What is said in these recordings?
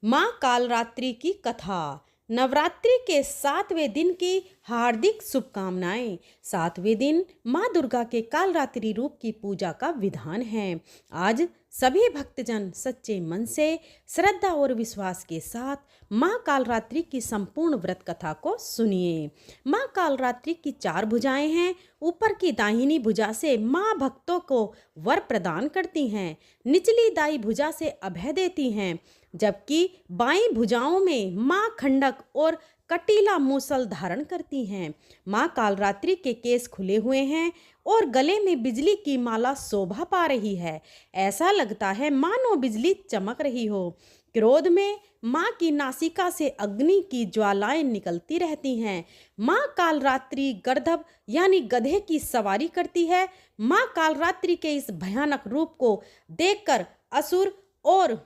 माँ कालरात्रि की कथा। नवरात्रि के 7वें दिन की हार्दिक शुभकामनाएं। 7वें दिन माँ दुर्गा के कालरात्रि रूप की पूजा का विधान है। आज सभी भक्तजन सच्चे मन से, श्रद्धा और विश्वास के साथ माँ कालरात्रि की संपूर्ण व्रत कथा को सुनिए। माँ कालरात्रि की 4 भुजाएं हैं। ऊपर की दाहिनी भुजा से माँ भक्तों को वर प्रदान करती हैं, निचली दाई भुजा से अभय देती हैं, जबकि बाईं भुजाओं में माँ खंडक और कटीला मूसल धारण करती हैं। माँ कालरात्रि के केस खुले हुए हैं और गले में बिजली की माला शोभा पा रही है। ऐसा लगता है मानो बिजली चमक रही हो। क्रोध में माँ की नासिका से अग्नि की ज्वालाएं निकलती रहती हैं। माँ कालरात्रि गर्दभ यानी गधे की सवारी करती है। माँ कालरात्रि के इस भयानक रूप को देखकर असुर और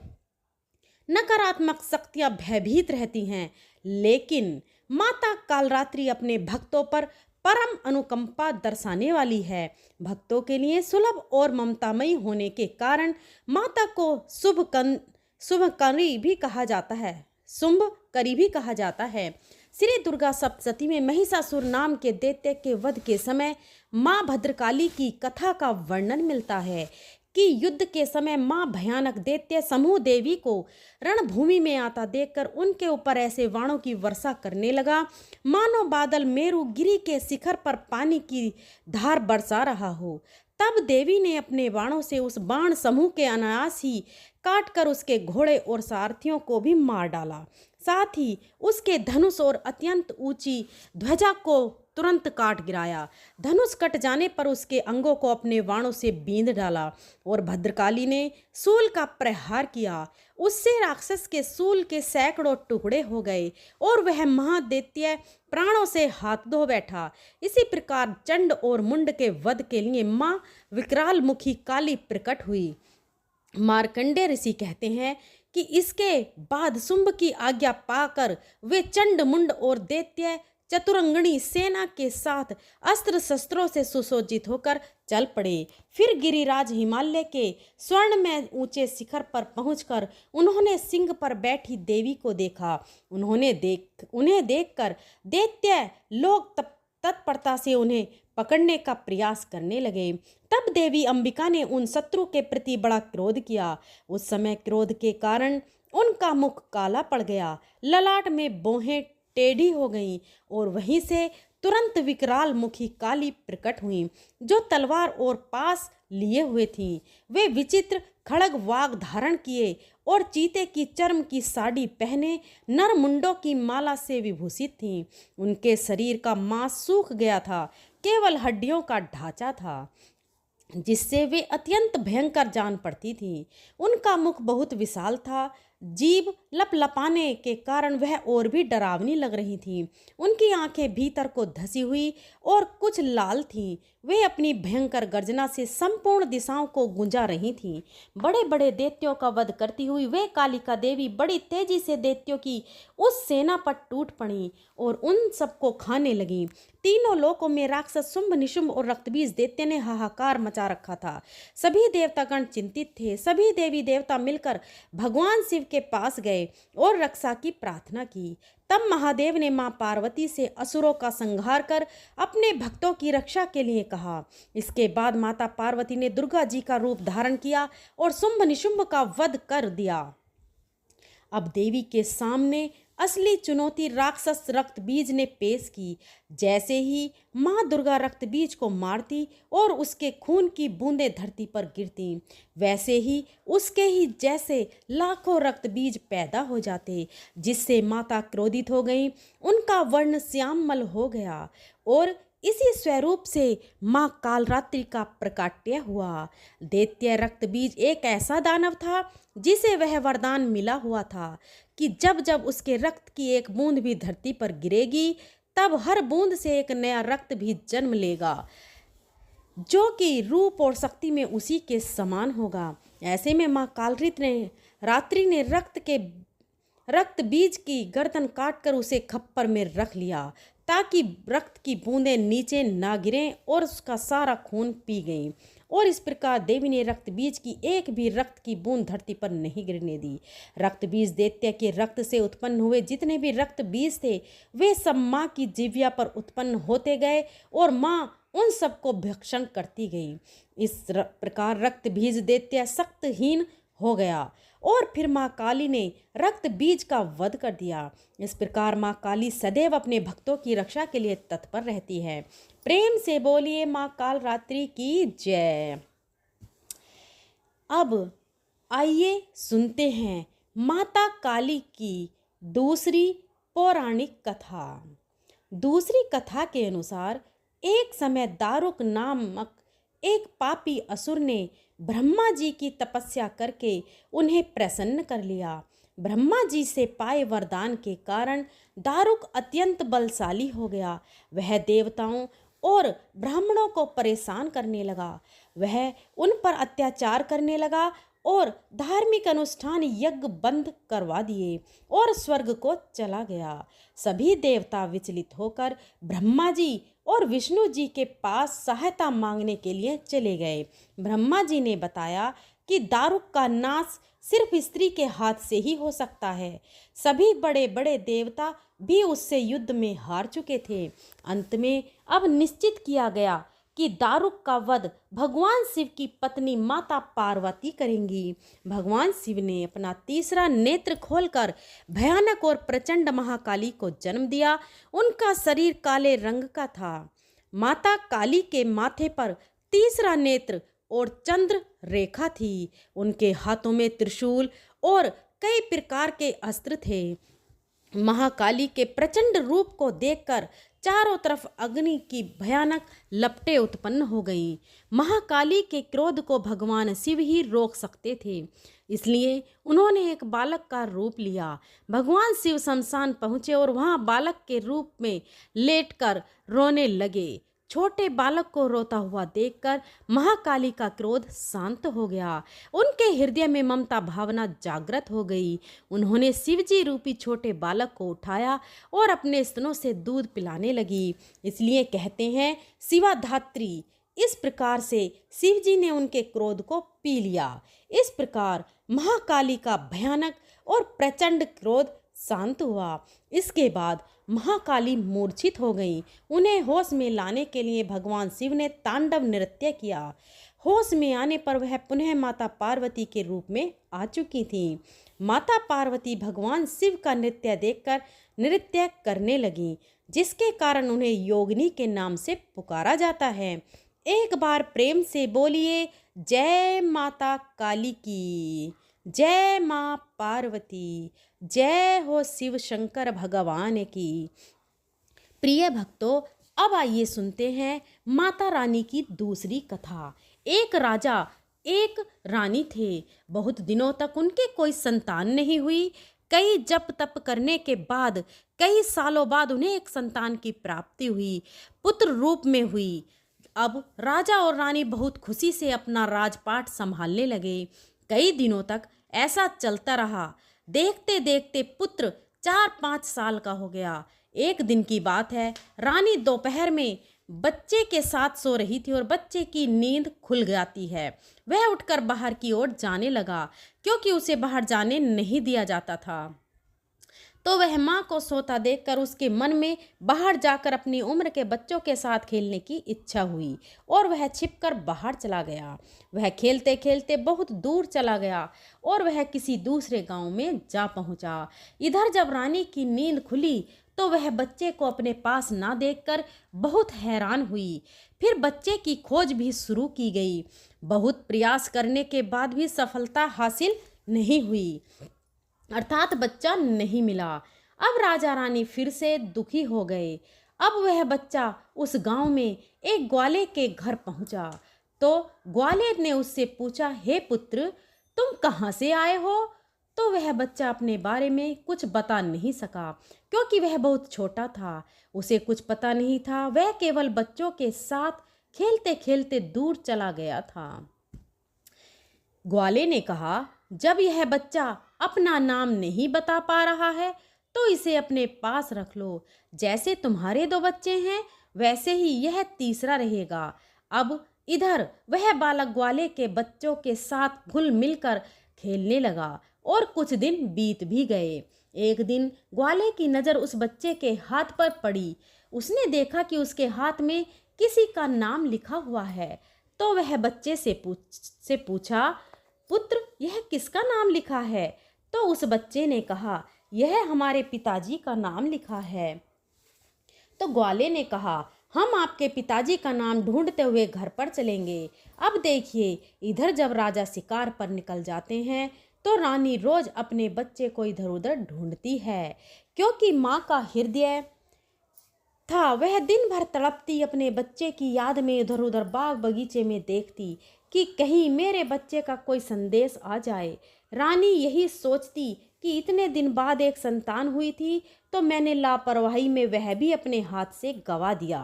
नकारात्मक शक्तियां भयभीत रहती हैं, लेकिन माता कालरात्रि अपने भक्तों पर परम अनुकंपा दर्शाने वाली है। भक्तों के लिए सुलभ और ममतामयी होने के कारण माता को शुभकरी भी कहा जाता है। शुंभकरी भी कहा जाता है। श्री दुर्गा सप्तशती में महिषासुर नाम के दैत्य के वध के समय माँ भद्रकाली की कथा का वर्णन मिलता है कि युद्ध के समय माँ भयानक दैत्य समूह देवी को रणभूमि में आता देखकर उनके ऊपर ऐसे बाणों की वर्षा करने लगा मानो बादल मेरु गिरी के शिखर पर पानी की धार बरसा रहा हो। तब देवी ने अपने बाणों से उस बाण समूह के अनायास ही काटकर उसके घोड़े और सारथियों को भी मार डाला। साथ ही उसके धनुष और अत्यंत ऊंची ध्वजा को तुरंत काट गिराया। धनुष कट जाने पर उसके अंगों को अपने बाणों से बींध डाला और भद्रकाली ने शूल का प्रहार किया। उससे राक्षस के शूल के सैकड़ों टुकड़े हो गए और वह महादैत्य प्राणों से हाथ धो बैठा। इसी प्रकार चंड और मुंड के वध के लिए माँ विकराल मुखी काली प्रकट हुई। मार्कंडेय ऋषि कहते हैं कि इसके बाद शुंभ की आज्ञा पाकर वे चंड मुंड और दैत्य चतुरंगणी सेना के साथ अस्त्र शस्त्रों से सुसज्जित होकर चल पड़े। फिर गिरिराज हिमालय के स्वर्ण में ऊंचे शिखर पर पहुंचकर उन्होंने सिंह पर बैठी देवी को देखा। उन्हें देखकर दैत्य लोग तत्परता से उन्हें पकड़ने का प्रयास करने लगे। तब देवी अंबिका ने उन शत्रु के प्रति बड़ा क्रोध किया। उस समय क्रोध के कारण उनका मुख काला पड़ गया, ललाट में बोहें टेढ़ी हो गईं और वहीं से तुरंत विकराल मुखी काली प्रकट हुई जो तलवार और पास लिए हुए थी। वे विचित्र खड़ग वाग धारण किए और चीते की चर्म की साड़ी पहने नर मुंडों की माला से विभूषित थीं। उनके शरीर का मांस सूख गया था, केवल हड्डियों का ढांचा था जिससे वे अत्यंत भयंकर जान पड़ती थी। उनका मुख बहुत विशाल था, जीभ लपलपाने के कारण वह और भी डरावनी लग रही थी। उनकी आंखें भीतर को धसी हुई और कुछ लाल थीं। वे अपनी भयंकर गर्जना से संपूर्ण दिशाओं को गुंजा रही थीं। बड़े बड़े दैत्यों का वध करती हुई वे कालिका देवी बड़ी तेजी से दैत्यों की उस सेना पर टूट पड़ी और उन सबको खाने लगी। तीनों लोकों में राक्षस शुंभ, निशुंभ और रक्तबीज दैत्य ने हाहाकार मचा रखा था। सभी देवतागण चिंतित थे। सभी देवी देवता मिलकर भगवान शिव के पास गए और रक्षा की प्रार्थना की। तब महादेव ने मां पार्वती से असुरों का संहार कर अपने भक्तों की रक्षा के लिए कहा। इसके बाद माता पार्वती ने दुर्गा जी का रूप धारण किया और शुंभ निशुंभ का वध कर दिया। अब देवी के सामने असली चुनौती राक्षस रक्तबीज ने पेश की। जैसे ही माँ दुर्गा रक्तबीज को मारती और उसके खून की बूंदें धरती पर गिरती, वैसे ही उसके ही जैसे लाखों रक्तबीज पैदा हो जाते, जिससे माता क्रोधित हो गई। उनका वर्ण श्यामल हो गया और इसी स्वरूप से माँ कालरात्रि का प्रकाट्य हुआ। दैत्य रक्तबीज एक ऐसा दानव था जिसे वह वरदान मिला हुआ था कि जब जब उसके रक्त की एक बूंद भी धरती पर गिरेगी, तब हर बूंद से एक नया रक्त भी जन्म लेगा, जो कि रूप और शक्ति में उसी के समान होगा। ऐसे में माँ कालरात्रि ने रक्त बीज की गर्दन काटकर उसे खप्पर में रख लिया ताकि रक्त की बूंदें नीचे ना गिरें और उसका सारा खून पी गई और इस प्रकार देवी ने रक्त बीज की एक भी रक्त की बूंद धरती पर नहीं गिरने दी। रक्त बीज दैत्य के रक्त से उत्पन्न हुए जितने भी रक्त बीज थे वे सब माँ की जिह्वा पर उत्पन्न होते गए और माँ उन सबको भक्षण करती गई। इस प्रकार रक्त बीज दैत्य शक्तिहीन हो गया और फिर माँ काली ने रक्त बीज का वध कर दिया। इस प्रकार माँ काली सदैव अपने भक्तों की रक्षा के लिए तत्पर रहती है। प्रेम से बोलिए माँ काल रात्रि की जय। अब आइए सुनते हैं माता काली की दूसरी पौराणिक कथा। दूसरी कथा के अनुसार एक समय दारुक नामक एक पापी असुर ने ब्रह्मा जी की तपस्या करके उन्हें प्रसन्न कर लिया। ब्रह्मा जी से पाए वरदान के कारण दारुक अत्यंत बलशाली हो गया। वह देवताओं और ब्राह्मणों को परेशान करने लगा। वह उन पर अत्याचार करने लगा और धार्मिक अनुष्ठान यज्ञ बंद करवा दिए और स्वर्ग को चला गया। सभी देवता विचलित होकर ब्रह्मा जी और विष्णु जी के पास सहायता मांगने के लिए चले गए। ब्रह्मा जी ने बताया कि दारुक का नाश सिर्फ स्त्री के हाथ से ही हो सकता है। सभी बड़े बड़े देवता भी उससे युद्ध में हार चुके थे। अंत में अब निश्चित किया गया कि दारुक का वध भगवान शिव की पत्नी माता पार्वती करेंगी। भगवान शिव ने अपना तीसरा नेत्र खोलकर भयानक और प्रचंड महाकाली को जन्म दिया। उनका शरीर काले रंग का था। माता काली के माथे पर तीसरा नेत्र और चंद्र रेखा थी। उनके हाथों में त्रिशूल और कई प्रकार के अस्त्र थे। महाकाली के प्रचंड रूप को देखकर चारों तरफ अग्नि की भयानक लपटें उत्पन्न हो गईं। महाकाली के क्रोध को भगवान शिव ही रोक सकते थे, इसलिए उन्होंने एक बालक का रूप लिया। भगवान शिव शमशान पहुँचे और वहाँ बालक के रूप में लेटकर रोने लगे। छोटे बालक को रोता हुआ देखकर महाकाली का क्रोध शांत हो गया। उनके हृदय में ममता भावना जागृत हो गई। उन्होंने शिवजी रूपी छोटे बालक को उठाया और अपने स्तनों से दूध पिलाने लगी। इसलिए कहते हैं शिवाधात्री। इस प्रकार से शिवजी ने उनके क्रोध को पी लिया। इस प्रकार महाकाली का भयानक और प्रचंड क्रोध शांत हुआ। इसके बाद महाकाली मूर्छित हो गई। उन्हें होश में लाने के लिए भगवान शिव ने तांडव नृत्य किया। होश में आने पर वह पुनः माता पार्वती के रूप में आ चुकी थी। माता पार्वती भगवान शिव का नृत्य देखकर नृत्य करने लगी, जिसके कारण उन्हें योगिनी के नाम से पुकारा जाता है। एक बार प्रेम से बोलिए जय माता काली की, जय माँ पार्वती, जय हो शिव शंकर भगवान की। प्रिय भक्तों, अब आइए सुनते हैं माता रानी की दूसरी कथा। एक राजा एक रानी थे। बहुत दिनों तक उनके कोई संतान नहीं हुई। कई जप तप करने के बाद कई सालों बाद उन्हें एक संतान की प्राप्ति हुई, पुत्र रूप में हुई। अब राजा और रानी बहुत खुशी से अपना राजपाट संभालने लगे। कई दिनों तक ऐसा चलता रहा। देखते देखते पुत्र 4-5 साल का हो गया। एक दिन की बात है, रानी दोपहर में बच्चे के साथ सो रही थी और बच्चे की नींद खुल जाती है। वह उठकर बाहर की ओर जाने लगा, क्योंकि उसे बाहर जाने नहीं दिया जाता था। तो वह माँ को सोता देखकर उसके मन में बाहर जाकर अपनी उम्र के बच्चों के साथ खेलने की इच्छा हुई और वह छिपकर बाहर चला गया। वह खेलते खेलते बहुत दूर चला गया और वह किसी दूसरे गांव में जा पहुंचा। इधर जब रानी की नींद खुली तो वह बच्चे को अपने पास ना देखकर बहुत हैरान हुई। फिर बच्चे की खोज भी शुरू की गई। बहुत प्रयास करने के बाद भी सफलता हासिल नहीं हुई, अर्थात बच्चा नहीं मिला। अब राजा रानी फिर से दुखी हो गए। अब वह बच्चा उस गांव में एक ग्वाले के घर पहुंचा। तो ग्वाले ने उससे पूछा, हे पुत्र, तुम कहाँ से आए हो? तो वह बच्चा अपने बारे में कुछ बता नहीं सका, क्योंकि वह बहुत छोटा था। उसे कुछ पता नहीं था। वह केवल बच्चों के साथ खेलते खेलते दूर चला गया था। ग्वाले ने कहा, जब यह बच्चा अपना नाम नहीं बता पा रहा है तो इसे अपने पास रख लो। जैसे तुम्हारे 2 बच्चे हैं वैसे ही यह तीसरा रहेगा। अब इधर वह बालक ग्वाले के बच्चों के साथ घुल मिलकर खेलने लगा और कुछ दिन बीत भी गए। एक दिन ग्वाले की नज़र उस बच्चे के हाथ पर पड़ी। उसने देखा कि उसके हाथ में किसी का नाम लिखा हुआ है। तो वह बच्चे से पूछा, पुत्र, यह किसका नाम लिखा है? तो उस बच्चे ने कहा, यह हमारे पिताजी का नाम लिखा है। तो ग्वाले ने कहा, हम आपके पिताजी का नाम ढूंढते हुए घर पर चलेंगे। अब देखिए, इधर जब राजा शिकार पर निकल जाते हैं तो रानी रोज अपने बच्चे को इधर उधर ढूंढती है, क्योंकि माँ का हृदय था वह दिन भर तड़पती अपने बच्चे की याद में इधर उधर बाग बगीचे में देखती कि कहीं मेरे बच्चे का कोई संदेश आ जाए। रानी यही सोचती कि इतने दिन बाद एक संतान हुई थी तो मैंने लापरवाही में वह भी अपने हाथ से गवा दिया।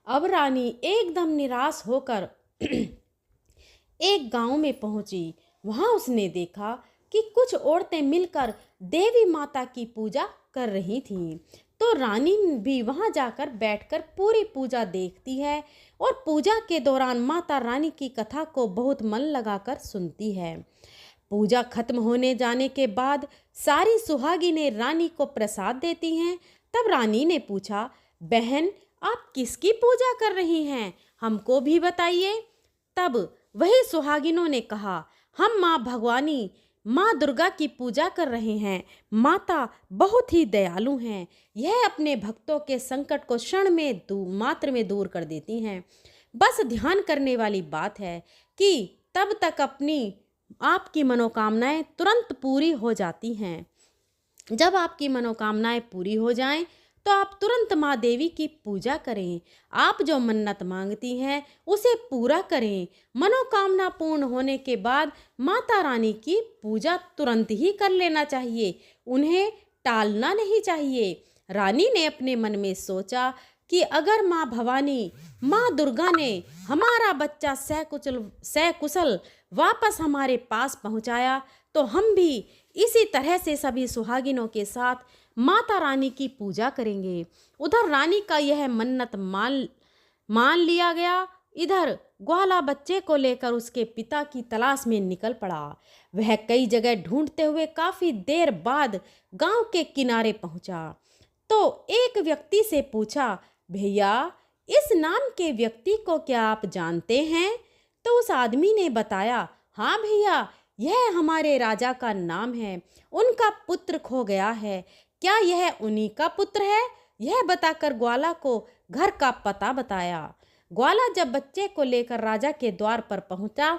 अब रानी एकदम निराश होकर एक गांव में पहुंची। वहां उसने देखा कि कुछ औरतें मिलकर देवी माता की पूजा कर रही थीं। तो रानी भी वहां जाकर बैठकर पूरी पूजा देखती है और पूजा के दौरान माता रानी की कथा को बहुत मन लगाकर सुनती है। पूजा खत्म होने जाने के बाद सारी सुहागिनें रानी को प्रसाद देती हैं। तब रानी ने पूछा, बहन, आप किसकी पूजा कर रही हैं? हमको भी बताइए। तब वही सुहागिनों ने कहा, हम माँ भगवानी माँ दुर्गा की पूजा कर रहे हैं। माता बहुत ही दयालु हैं। यह अपने भक्तों के संकट को क्षण में मात्र में दूर कर देती हैं। बस ध्यान करने वाली बात है कि तब तक आपकी मनोकामनाएं तुरंत पूरी हो जाती हैं। जब आपकी मनोकामनाएं पूरी हो जाएं तो आप तुरंत माँ देवी की पूजा करें। आप जो मन्नत मांगती हैं उसे पूरा करें। मनोकामना पूर्ण होने के बाद माता रानी की पूजा तुरंत ही कर लेना चाहिए, उन्हें टालना नहीं चाहिए। रानी ने अपने मन में सोचा कि अगर माँ भवानी, माँ दुर्गा ने हमारा बच्चा सकुशल वापस हमारे पास पहुँचाया तो हम भी इसी तरह से सभी सुहागिनों के साथ माता रानी की पूजा करेंगे। उधर रानी का यह मन्नत मान लिया गया। इधर ग्वाला बच्चे को लेकर उसके पिता की तलाश में निकल पड़ा। वह कई जगह ढूंढते हुए काफी देर बाद गांव के किनारे पहुंचा तो एक व्यक्ति से पूछा, भैया, इस नाम के व्यक्ति को क्या आप जानते हैं? तो उस आदमी ने बताया, हाँ भैया, यह हमारे राजा का नाम है। उनका पुत्र खो गया है। क्या यह उन्हीं का पुत्र है? यह बताकर ग्वाला को घर का पता बताया। ग्वाला जब बच्चे को लेकर राजा के द्वार पर पहुंचा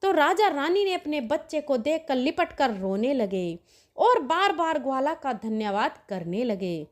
तो राजा रानी ने अपने बच्चे को देखकर लिपटकर रोने लगे और बार बार ग्वाला का धन्यवाद करने लगे।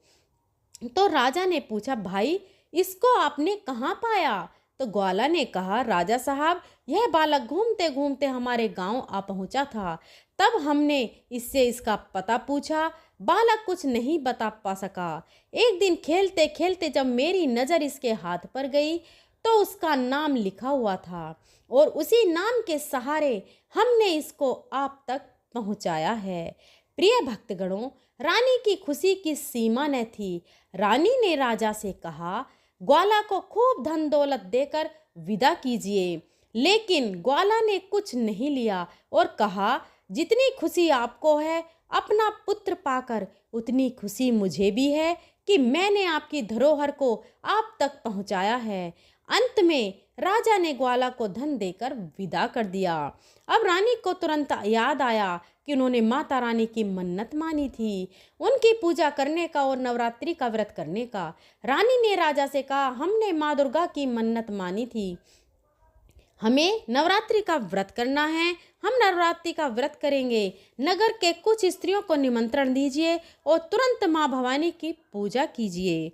तो राजा ने पूछा, भाई, इसको आपने कहाँ पाया? तो ग्वाला ने कहा, राजा साहब, यह बालक घूमते घूमते हमारे गांव आ पहुंचा था। तब हमने इससे इसका पता पूछा। बालक कुछ नहीं बता पा सका। एक दिन खेलते खेलते जब मेरी नज़र इसके हाथ पर गई तो उसका नाम लिखा हुआ था और उसी नाम के सहारे हमने इसको आप तक पहुंचाया है। प्रिय भक्तगणों, रानी की खुशी की सीमा न थी। रानी ने राजा से कहा, ग्वाला को खूब धन दौलत देकर विदा कीजिए। लेकिन ग्वाला ने कुछ नहीं लिया और कहा, जितनी खुशी आपको है अपना पुत्र पाकर, उतनी खुशी मुझे भी है कि मैंने आपकी धरोहर को आप तक पहुंचाया है। अंत में राजा ने ग्वाला को धन देकर विदा कर दिया। अब रानी को तुरंत याद आया कि उन्होंने माता रानी की मन्नत मानी थी, उनकी पूजा करने का और नवरात्रि का व्रत करने का। रानी ने राजा से कहा, हमने माँ दुर्गा की मन्नत मानी थी, हमें नवरात्रि का व्रत करना है। हम नवरात्रि का व्रत करेंगे। नगर के कुछ स्त्रियों को निमंत्रण दीजिए और तुरंत माँ भवानी की पूजा कीजिए।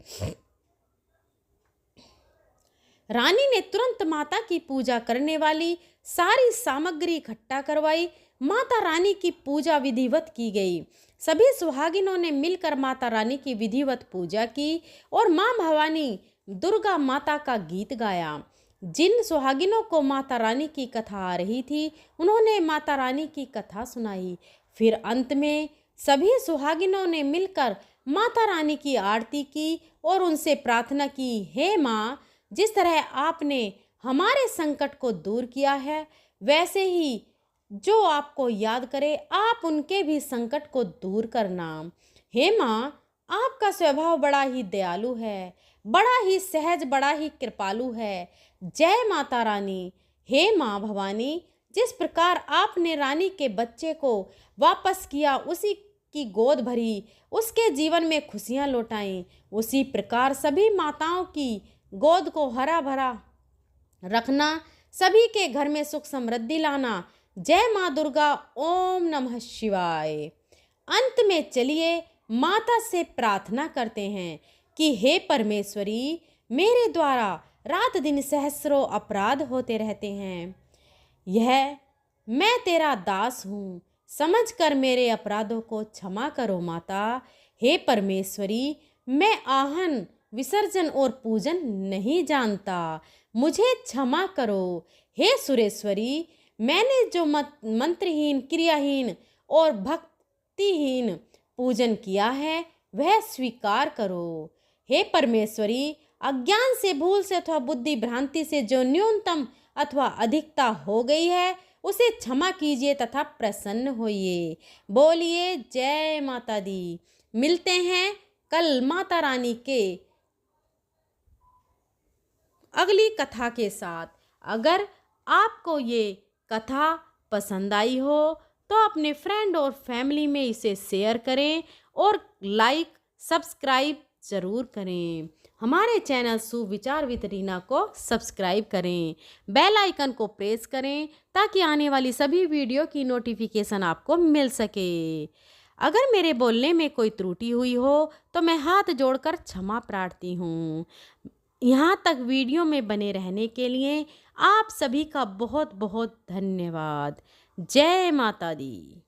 रानी ने तुरंत माता की पूजा करने वाली सारी सामग्री इकट्ठा करवाई। माता रानी की पूजा विधिवत की गई। सभी सुहागिनों ने मिलकर माता रानी की विधिवत पूजा की और माँ भवानी दुर्गा माता का गीत गाया। जिन सुहागिनों को माता रानी की कथा आ रही थी, उन्होंने माता रानी की कथा सुनाई। फिर अंत में सभी सुहागिनों ने मिलकर माता रानी की आरती की और उनसे प्रार्थना की, हे माँ, जिस तरह आपने हमारे संकट को दूर किया है, वैसे ही जो आपको याद करे आप उनके भी संकट को दूर करना। हे माँ, आपका स्वभाव बड़ा ही दयालु है, बड़ा ही सहज, बड़ा ही कृपालु है। जय माता रानी। हे माँ भवानी, जिस प्रकार आपने रानी के बच्चे को वापस किया, उसी की गोद भरी, उसके जीवन में खुशियाँ लौटाई, उसी प्रकार सभी माताओं की गोद को हरा भरा रखना, सभी के घर में सुख समृद्धि लाना। जय माँ दुर्गा। ओम नमः शिवाय। अंत में चलिए माता से प्रार्थना करते हैं कि हे परमेश्वरी, मेरे द्वारा रात दिन सहस्रों अपराध होते रहते हैं। यह मैं तेरा दास हूँ, समझ कर मेरे अपराधों को क्षमा करो माता। हे परमेश्वरी, मैं आहन, विसर्जन और पूजन नहीं जानता, मुझे क्षमा करो। हे सुरेश्वरी, मैंने जो मंत्रहीन, क्रियाहीन और भक्तिहीन पूजन किया है, वह स्वीकार करो। हे परमेश्वरी, अज्ञान से, भूल से अथवा बुद्धि भ्रांति से जो न्यूनतम अथवा अधिकता हो गई है, उसे क्षमा कीजिए तथा प्रसन्न होइए। बोलिए जय माता दी। मिलते हैं कल माता रानी के अगली कथा के साथ। अगर आपको ये कथा पसंद आई हो तो अपने फ्रेंड और फैमिली में इसे शेयर करें और लाइक सब्सक्राइब ज़रूर करें। हमारे चैनल सुविचार विद रीना को सब्सक्राइब करें, बेल आइकन को प्रेस करें ताकि आने वाली सभी वीडियो की नोटिफिकेशन आपको मिल सके। अगर मेरे बोलने में कोई त्रुटि हुई हो तो मैं हाथ जोड़कर क्षमा प्रार्थी हूँ। यहाँ तक वीडियो में बने रहने के लिए आप सभी का बहुत बहुत धन्यवाद। जय माता दी।